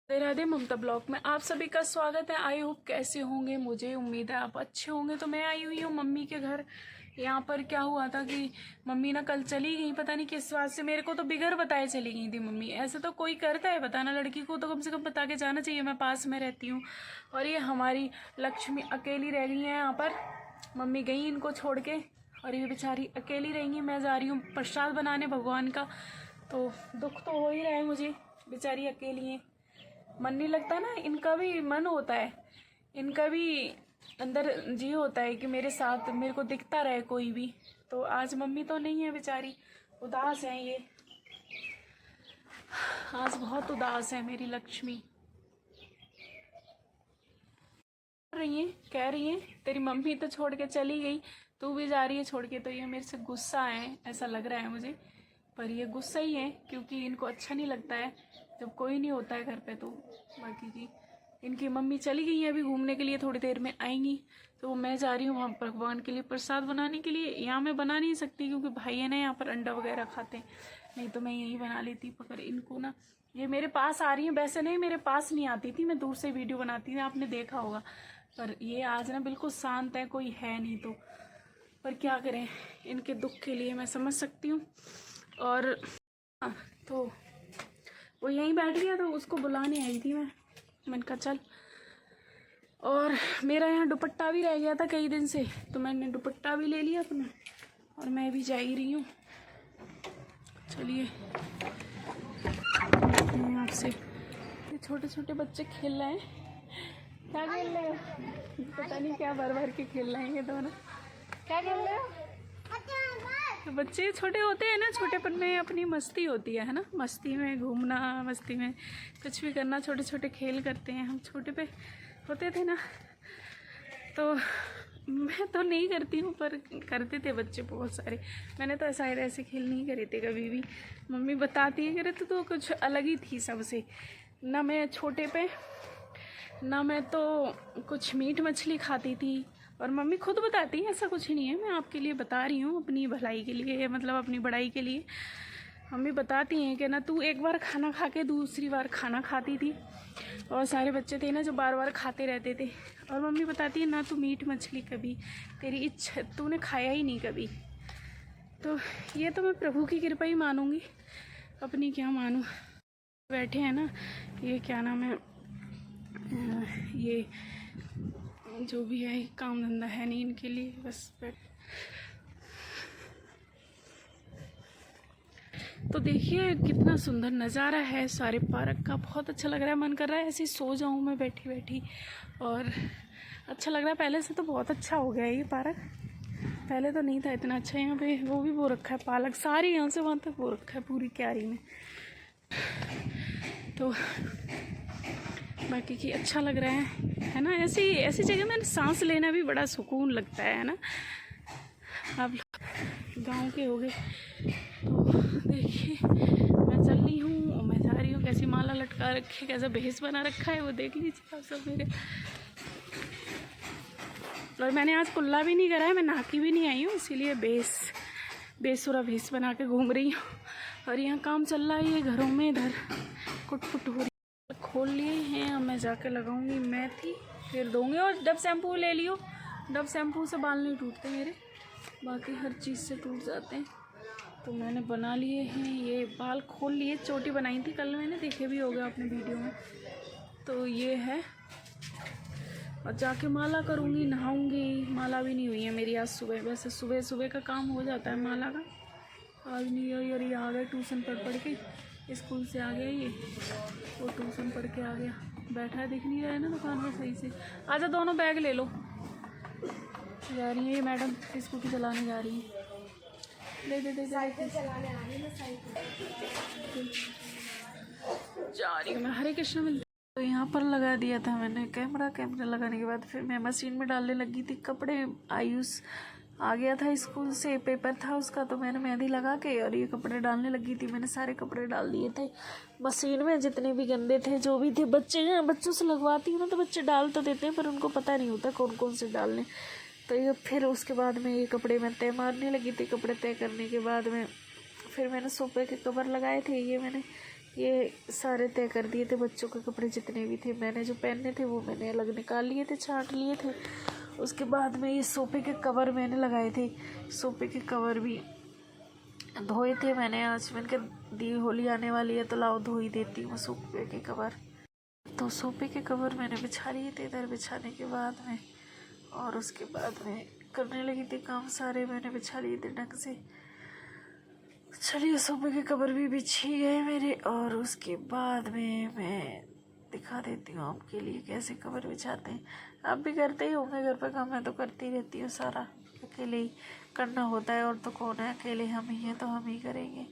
राधे ममता blog में आप सभी का स्वागत है। आई होप कैसे होंगे, मुझे उम्मीद है आप अच्छे होंगे। तो मैं आई हुई हूँ मम्मी के घर। यहाँ पर क्या हुआ था कि मम्मी ना कल चली गई, पता नहीं किस बात से। मेरे को तो बिगर बताए चली गई थी मम्मी। ऐसे तो कोई करता है बताना, लड़की को तो कम से कम बता के जाना चाहिए। मैं पास में रहती हूँ और ये हमारी लक्ष्मी अकेली रह गई है यहाँ पर। मम्मी गई इनको छोड़ के और ये बेचारी अकेली रहेंगी। मैं जा रही हूँ प्रसाद बनाने भगवान का। तो दुख तो हो ही रहा है मुझे, बेचारी अकेली है। मन नहीं लगता ना, इनका भी मन होता है, इनका भी अंदर जी होता है कि मेरे साथ मेरे को दिखता रहे कोई भी। तो आज मम्मी तो नहीं है, बेचारी उदास है ये। आज बहुत उदास है मेरी लक्ष्मी। कह रही है तेरी मम्मी तो छोड़ के चली गई, तू भी जा रही है छोड़ के। तो ये मेरे से गुस्सा है, ऐसा लग रहा है मुझे। पर ये गुस्सा ही है क्योंकि इनको अच्छा नहीं लगता है जब कोई नहीं होता है घर पे। तो बाकी की इनकी मम्मी चली गई है अभी घूमने के लिए, थोड़ी देर में आएंगी। तो मैं जा रही हूँ वहाँ भगवान के लिए प्रसाद बनाने के लिए। यहाँ मैं बना नहीं सकती क्योंकि भाई है ना यहाँ पर अंडा वगैरह खाते हैं, नहीं तो मैं यहीं बना लेती। पकड़ इनको ना, ये मेरे पास आ रही है। वैसे नहीं मेरे पास नहीं आती थी, मैं दूर से वीडियो बनाती थी, आपने देखा होगा। पर ये आज ना बिल्कुल शांत है, कोई है नहीं। तो पर क्या करें, इनके दुख के लिए मैं समझ सकती हूँ। और तो वो यहीं बैठ गया तो उसको बुलाने आई थी मैंने कहा चल। और मेरा यहाँ दुपट्टा भी रह गया था कई दिन से, तो मैंने दुपट्टा भी ले लिया अपना और मैं भी जा ही रही हूँ। चलिए आपसे। ये छोटे छोटे बच्चे खेल रहे हैं, क्या खेल रहे हो? पता नहीं क्या भर भर के खेल रहे हैं ये दोनों। क्या खेल रहे हो? तो बच्चे छोटे होते हैं ना, छोटेपन में अपनी मस्ती होती है ना, मस्ती में घूमना, मस्ती में कुछ भी करना, छोटे छोटे खेल करते हैं। हम छोटे पे होते थे ना, तो मैं तो नहीं करती हूँ पर करते थे बच्चे बहुत सारे। मैंने तो ऐसे खेल नहीं करे थे कभी भी। मम्मी बताती है करे तो कुछ अलग ही थी सबसे। ना मैं छोटे पे ना मैं तो कुछ मीट मछली खाती थी। और मम्मी खुद बताती है ऐसा कुछ नहीं है, मैं आपके लिए बता रही हूँ, अपनी भलाई के लिए, मतलब अपनी बड़ाई के लिए। मम्मी बताती हैं कि ना तू एक बार खाना खा के दूसरी बार खाना खाती थी, और सारे बच्चे थे ना जो बार बार खाते रहते थे। और मम्मी बताती है ना तू मीट मछली कभी, तेरी इच्छा तूने खाया ही नहीं कभी। तो ये तो मैं प्रभु की कृपा ही मानूंगी, अपनी क्या मानूँ। बैठे हैं ना, ये क्या नाम है, ये जो भी है काम धंधा है नहीं इनके लिए, बस बैठ। तो देखिए कितना सुंदर नज़ारा है सारे पार्क का, बहुत अच्छा लग रहा है। मन कर रहा है ऐसे ही सो जाऊं मैं बैठी बैठी, और अच्छा लग रहा है। पहले से तो बहुत अच्छा हो गया है ये पार्क, पहले तो नहीं था इतना अच्छा। यहाँ पे वो भी बो रखा है पालक, सारी यहाँ से वहाँ तक बो रखा है पूरी क्यारी में। तो बाकी की अच्छा लग रहा है ना। ऐसी जगह में सांस लेना भी बड़ा सुकून लगता है ना। आप गांव के हो गए तो देखिए, मैं चल रही हूँ और मैं जा रही हूँ। कैसी माला लटका रखी, कैसा भेस बना रखा है वो देख लीजिए आप सब मेरे। और मैंने आज कुल्ला भी नहीं करा है, मैं नहाकी भी नहीं आई हूँ, इसीलिए बेसुरा भेस बना के घूम रही हूँ। और यहाँ काम चल रहा है ये घरों में, इधर कुट हो रही। खोल लिए हैं, अब मैं जाके लगाऊंगी मेथी, फिर दूंगी। और डब शैम्पू ले लियो, डब शैम्पू से बाल नहीं टूटते मेरे, बाकी हर चीज़ से टूट जाते हैं। तो मैंने बना लिए हैं ये बाल, खोल लिए। चोटी बनाई थी कल मैंने, देखे भी होगा अपने वीडियो में। तो ये है, और जाके माला करूँगी, नहाऊंगी। माला भी नहीं हुई है मेरी आज सुबह, वैसे सुबह सुबह का काम हो जाता है माला का। आज नहीं। और ये आ गए ट्यूशन पढ़ के, स्कूल से आ गया ये, वो ट्यूशन पढ़ के आ गया, बैठा है, दिख नहीं रहा है ना दुकान में सही से। आजा दोनों बैग ले लो। जा रही है ये मैडम स्कूटी चलाने जा रही है। दे साइकिल चलाने आ रही है, साइकिल जा रही हूँ मैं। हरे कृष्ण मिलते। तो यहाँ पर लगा दिया था मैंने कैमरा लगाने के बाद फिर मैं मशीन में डालने लगी थी कपड़े। आयुष आ गया था स्कूल से, पेपर था उसका, तो मैंने मेहंदी लगा के और ये कपड़े डालने लगी थी। मैंने सारे कपड़े डाल दिए थे मशीन में, जितने भी गंदे थे जो भी थे। बच्चों से लगवाती हूँ ना, तो बच्चे डाल तो देते हैं पर उनको पता नहीं होता कौन कौन से डालने। तो ये फिर उसके बाद में ये कपड़े मैं तय मारने लगी थी। कपड़े तय करने के बाद में फिर मैंने सोफे के कवर लगाए थे, ये मैंने ये सारे तय कर दिए थे बच्चों के कपड़े जितने भी थे। मैंने जो पहनने थे वो मैंने अलग निकाल लिए थे, छांट लिए थे। उसके बाद में ये सोफे के कवर मैंने लगाए थे। सोफे के कवर भी धोए थे मैंने आज। मैंने कहा दी होली आने वाली है तो लाओ धो ही देती हूँ सोफे के कवर। तो सोफे के कवर मैंने बिछा लिए थे इधर बिछाने के बाद में, और उसके बाद में करने लगी थी काम सारे मैंने बिछा लिए थे ढंग से। चलिए सोफे के कवर भी बिछी गए मेरे, और उसके बाद में मैं दिखा देती हूँ आपके लिए कैसे कवर बिछाते हैं। आप भी करते ही होंगे घर पर काम, मैं तो करती रहती हूँ सारा, अकेले ही करना होता है। और तो कौन है, अकेले हम ही हैं तो हम ही करेंगे,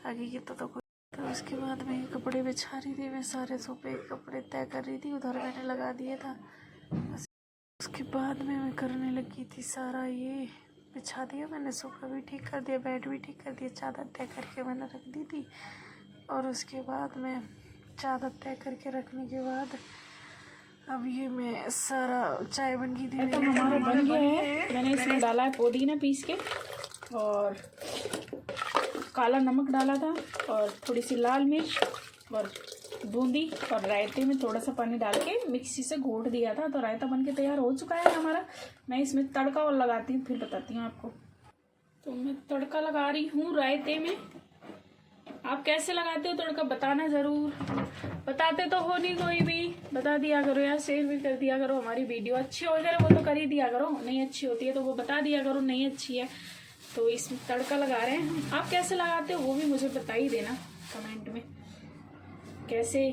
आगे की तो कोई। तो उसके बाद में कपड़े बिछा रही थी मैं, सारे सोफे के कपड़े तय कर रही थी, उधर मैंने लगा दिया था। उसके बाद में मैं करने लगी थी सारा, ये बिछा दिया मैंने, सोफा भी ठीक कर दिया, बेड भी ठीक कर दिया, चादर तय करके मैंने रख दी थी। और उसके बाद में चादर तय करके रखने के बाद अब ये मैं सारा चाय बन गई थी। तो हमारा बन गया है। मैंने इसमें डाला है पुदीना पीस के, और काला नमक डाला था, और थोड़ी सी लाल मिर्च और बूंदी, और रायते में थोड़ा सा पानी डाल के मिक्सी से घोट दिया था। तो रायता बन के तैयार हो चुका है हमारा। मैं इसमें तड़का और लगाती हूँ, फिर बताती हूँ आपको। तो मैं तड़का लगा रही हूँ रायते में। आप कैसे लगाते हो तड़का बताना ज़रूर, बताते तो हो नहीं कोई भी, बता दिया करो यार, शेयर भी कर दिया करो। हमारी वीडियो अच्छी हो जाए वो तो कर ही दिया करो, नहीं अच्छी होती है तो वो बता दिया करो नहीं अच्छी है। तो इसमें तड़का लगा रहे हैं, आप कैसे लगाते हो वो भी मुझे बता ही देना कमेंट में, कैसे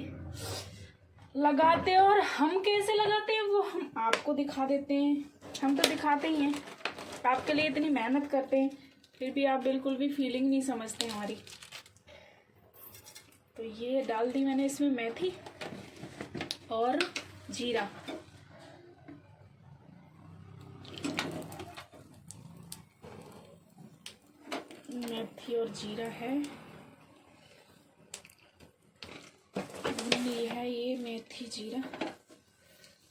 लगाते हैं और हम कैसे लगाते हैं वो हम आपको दिखा देते हैं। हम तो दिखाते ही हैं, आपके लिए इतनी मेहनत करते हैं, फिर भी आप बिल्कुल भी फीलिंग नहीं समझते हमारी। तो ये डाल दी मैंने इसमें मेथी और जीरा। मेथी और जीरा है, ये है ये मेथी जीरा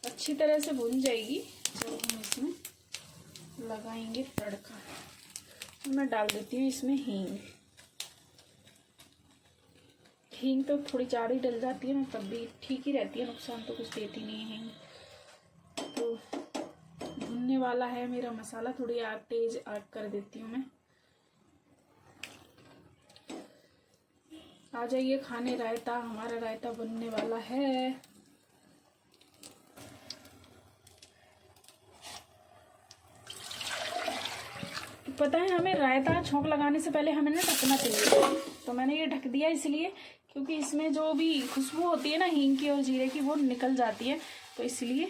अच्छी तरह से भून जाएगी तो हम इसमें लगाएंगे तड़का। मैं डाल देती हूँ इसमें हींग। हींग तो थोड़ी ज़्यादा ही डल जाती है ना, तब भी ठीक ही रहती है, नुकसान तो कुछ देती नहीं है हींग। तो भुनने वाला है मेरा मसाला, थोड़ी आग तेज आग कर देती हूँ मैं। आ जाइए खाने रायता, हमारा रायता बनने वाला है। पता है हमें रायता छौंक लगाने से पहले हमें ना ढकना चाहिए, तो मैंने ये ढक दिया इसलिए क्योंकि इसमें जो भी खुशबू होती है ना हींग की और जीरे की वो निकल जाती है, तो इसलिए।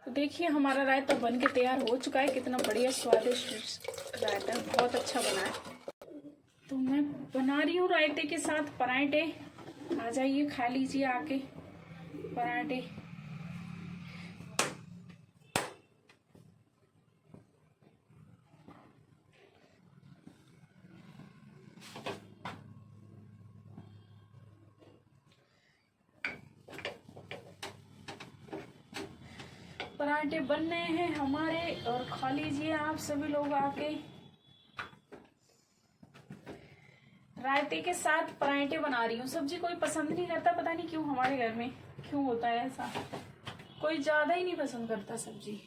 तो देखिए हमारा रायता बन के तैयार हो चुका है, कितना बढ़िया स्वादिष्ट रायता, बहुत अच्छा बना है। तो मैं बना रही हूँ रायते के साथ पराठे, आ जाइए खा लीजिए आके पराठे। पराठे बन रहे हैं हमारे, और खा लीजिए आप सभी लोग आके। रायते के साथ पराठे बना रही हूँ, सब्जी कोई पसंद नहीं करता, पता नहीं क्यों हमारे घर में क्यों होता है ऐसा, कोई ज्यादा ही नहीं पसंद करता सब्जी।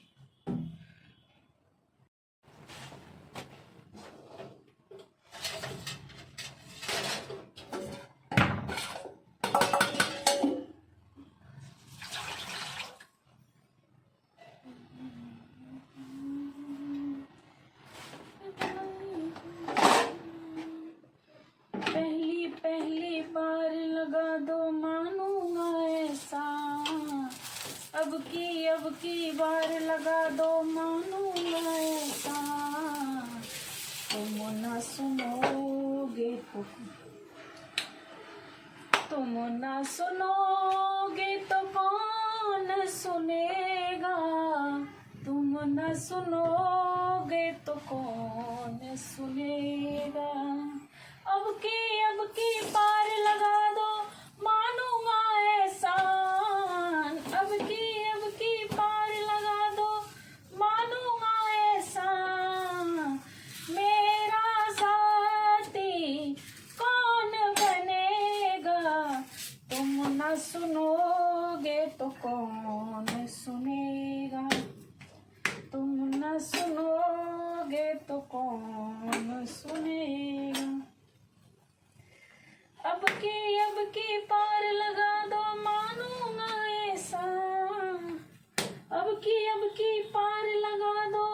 पहली बार लगा दो मानूंगा ऐसा, अब की बार लगा दो मानूंगा ऐसा, तुम ना सुनोगे तो कौन सुनेगा, तुम ना सुनोगे तो कौन सुनेगा, अब की पार लगा दो मानूंगा एहसान, अब की पार लगा दो मानूंगा एहसान, मेरा साथी कौन बनेगा, सुनोगे तो कौन सुनेगा, तुम न सुनोगे तो कौन सुनेगा। अब की पार लगा दो मानूंगा ऐसा, अब की पार लगा दो।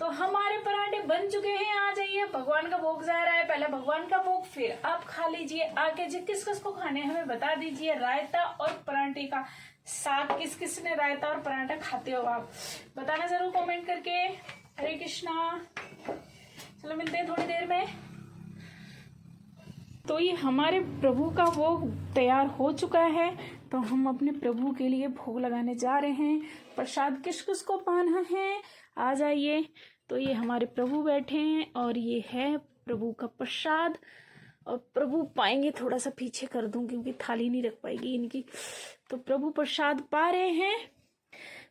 तो हमारे पराठे बन चुके हैं, आ जाइए, भगवान का भोग जा रहा है। पहले भगवान का भोग, फिर आप खा लीजिए आके। जी किस किस को खाने हैं हमें बता दीजिए। रायता और पराठे का साग, किस किस ने रायता और पराठा खाते हो आप, बताना जरूर कमेंट करके। हरे कृष्णा। चलो मिलते हैं थोड़ी देर में। तो ये हमारे प्रभु का भोग तैयार हो चुका है, तो हम अपने प्रभु के लिए भोग लगाने जा रहे हैं। प्रसाद किस किस को पाना है आ जाइए। तो ये हमारे प्रभु बैठे हैं और ये है प्रभु का प्रसाद। और प्रभु पाएंगे, थोड़ा सा पीछे कर दूं क्योंकि थाली नहीं रख पाएगी इनकी। तो प्रभु प्रसाद पा रहे हैं।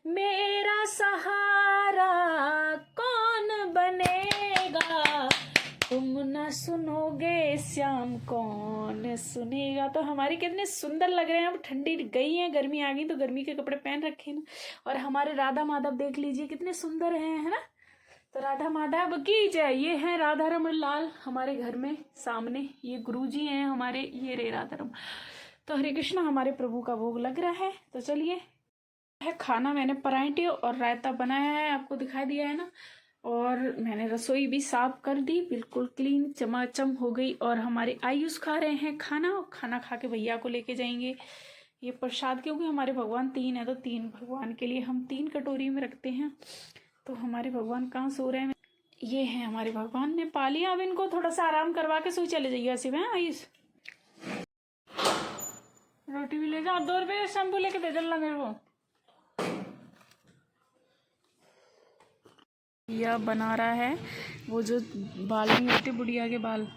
मेरा सहारा कौन बनेगा, तुम न सुनोगे श्याम कौन सुनेगा। तो हमारे कितने सुंदर लग रहे हैं। अब ठंडी गई है, गर्मी आ गई, तो गर्मी के कपड़े पहन रखे ना। और हमारे राधा माधव देख लीजिए कितने सुंदर हैं, है ना। तो राधा माधव की जय। ये है राधा रमन लाल हमारे घर में सामने, ये गुरुजी हैं हमारे, ये रे राधा रमन। तो हरे कृष्णा, हमारे प्रभु का भोग लग रहा है। तो चलिए, है खाना मैंने पराठे और रायता बनाया है, आपको दिखाई दिया है ना। और मैंने रसोई भी साफ कर दी, बिल्कुल क्लीन चमाचम हो गई। और हमारे आयुष खा रहे हैं खाना, और खाना खा के भैया को लेके जाएंगे ये प्रसाद, क्योंकि हमारे भगवान 3 है, तो 3 भगवान के लिए हम 3 कटोरी में रखते हैं। तो हमारे भगवान कहाँ सो रहे हैं, ये हैं हमारे भगवान, ने पा लिया। अब इनको थोड़ा सा आराम करवा के सोई चले जाइए ऐसे में। आयुष रोटी भी ले जाओ, 2 रुपये शैम्पू लेके दे चलना मेरे को। भैया बना रहा है वो जो बाल नहीं होते बुढ़िया के बाल,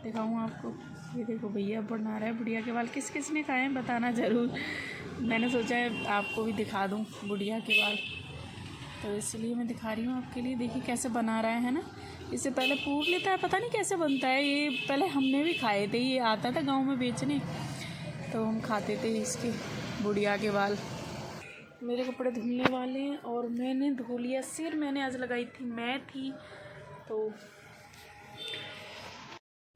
दिखाऊँ आपको। ये देखो भैया बना रहा है बुढ़िया के बाल। किस किस ने खाए हैं बताना ज़रूर। मैंने सोचा है आपको भी दिखा दूँ बुढ़िया के बाल, तो इसलिए मैं दिखा रही हूँ आपके लिए। देखिए कैसे बना रहा है ना। इससे पहले पूछ लेता है, पता नहीं कैसे बनता है ये। पहले हमने भी खाए थे, ये आता था गाँव में बेचने, तो हम खाते थे इसके बुढ़िया के बाल। मेरे कपड़े धुलने वाले हैं और मैंने धो लिया सिर। मैंने आज लगाई थी मेहंदी। तो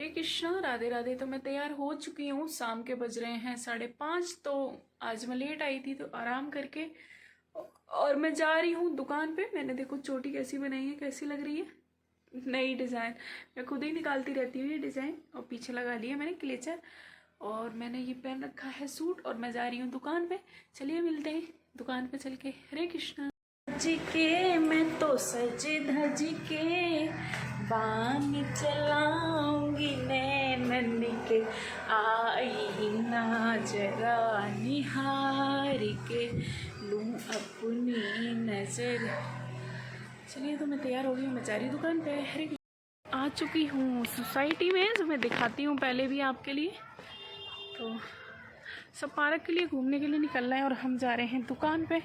हरे कृष्णा, राधे राधे। तो मैं तैयार हो चुकी हूँ। शाम के बज रहे हैं 5:30। तो आज मैं लेट आई थी, तो आराम करके और मैं जा रही हूँ दुकान पे। मैंने देखो चोटी कैसी बनाई है, कैसी लग रही है, नई डिज़ाइन। मैं खुद ही निकालती रहती हूँ ये डिज़ाइन। और पीछे लगा लिया मैंने क्लेचर, और मैंने ये पहन रखा है सूट, और मैं जा रही हूँ दुकान पे। चलिए मिलते हैं दुकान पे चल के। हरे कृष्णा। जी के मैं तो सज धज के बान चलाऊंगी, नैनन के आई ना जरा निहार के लूं अपनी नजर। चलिए, तो मैं तैयार हो गई हूँ, मैं जा रही हूँ दुकान पे। हरे आ चुकी हूँ सोसाइटी में, जो मैं दिखाती हूँ पहले भी आपके लिए। तो सब पार्क के लिए घूमने के लिए निकलना है, और हम जा रहे हैं दुकान पे।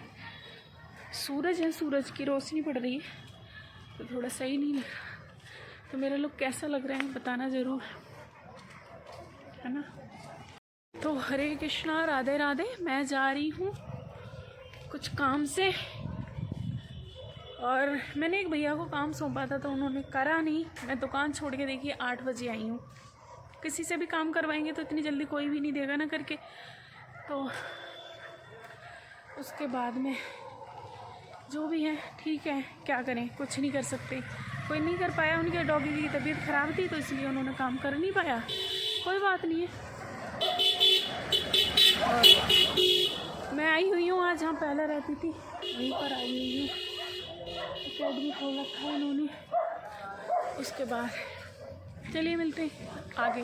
सूरज है, सूरज की रोशनी पड़ रही है, तो थोड़ा सही नहीं लग रहा। तो मेरा लुक कैसा लग रहा है बताना ज़रूर, है ना। तो हरे कृष्णा, राधे राधे। मैं जा रही हूँ कुछ काम से, और मैंने एक भैया को काम सौंपा था, तो उन्होंने करा नहीं। मैं दुकान छोड़ के देखिए 8 बजे आई हूँ। किसी से भी काम करवाएंगे तो इतनी जल्दी कोई भी नहीं देगा ना करके। तो उसके बाद में जो भी है ठीक है, क्या करें, कुछ नहीं कर सकते। कोई नहीं कर पाया, उनके डॉगी की तबीयत ख़राब थी, तो इसलिए उन्होंने काम कर नहीं पाया। कोई बात नहीं है। और मैं आई हुई हूँ आज, जहाँ पहले रहती थी वहीं पर आई हुई हूँ। अकेडमी खोल रखा है उन्होंने। उसके बाद चलिए मिलते हैं आगे।